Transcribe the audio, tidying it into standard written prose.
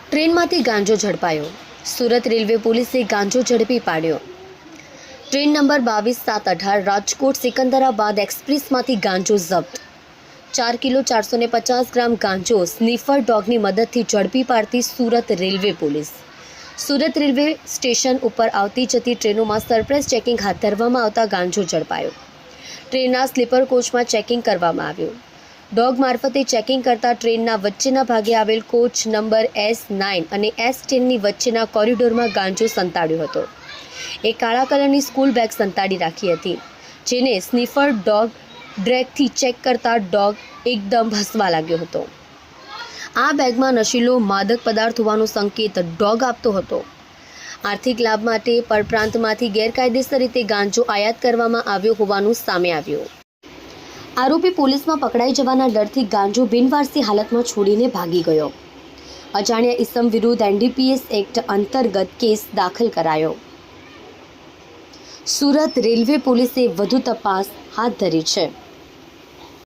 ટ્રેનમાંથી ગાંજો ઝડપાયો। Surat railway પોલીસે ગાંજો ઝડપી પાડ્યો। ટ્રેન નંબર 22-718 રાજકોટ સિકંદરાબાદ એક્સપ્રેસમાંથી ગાંજો જપ્ત। 4 કિલો 450 ગ્રામ ગાંજો સ્નીફર ડોગની મદદથી ઝડપી પાડતી Surat railway police. Surat railway station ઉપર આવતી જતી ટ્રેનોમાં સરપ્રાઇઝ ચેકિંગ હાથ ધરવામાં આવતા ગાંજો ઝડપાયો। ટ્રેનના સ્લીપર કોચમાં ચેકિંગ કરવામાં આવ્યું। ડોગ મારફતે ચેકિંગ કરતા ટ્રેનના વચ્ચેના ભાગે આવેલ કોચ નંબર S9 અને S10ની વચ્ચેના કોરિડોરમાં ગાંજો સંતાડ્યો હતો। એક કાળા કલરની સ્કૂલ બેગ સંતાડી રાખી હતી, જેને સ્નીફર ડોગ ડ્રેગથી ચેક કરતા ડોગ એકદમ હસવા લાગ્યો હતો। આ બેગમાં નશીલો માદક પદાર્થ હોવાનો સંકેત ડોગ આપતો હતો। આર્થિક લાભ માટે પરપ્રાંતમાંથી ગેરકાયદેસર રીતે ગાંજો આયાત કરવામાં આવ્યો હોવાનું સામે આવ્યું। આરોપી પોલીસમાં પકડાઈ જવાના ડરથી ગાંજો બિનવારસી હાલતમાં છોડીને ભાગી ગયો। અજાણ્યા ઇસમ વિરુદ્ધ NDPS એક્ટ અંતર્ગત કેસ દાખલ કરાયો। સુરત રેલવે પોલીસે વધુ તપાસ હાથ ધરી છે।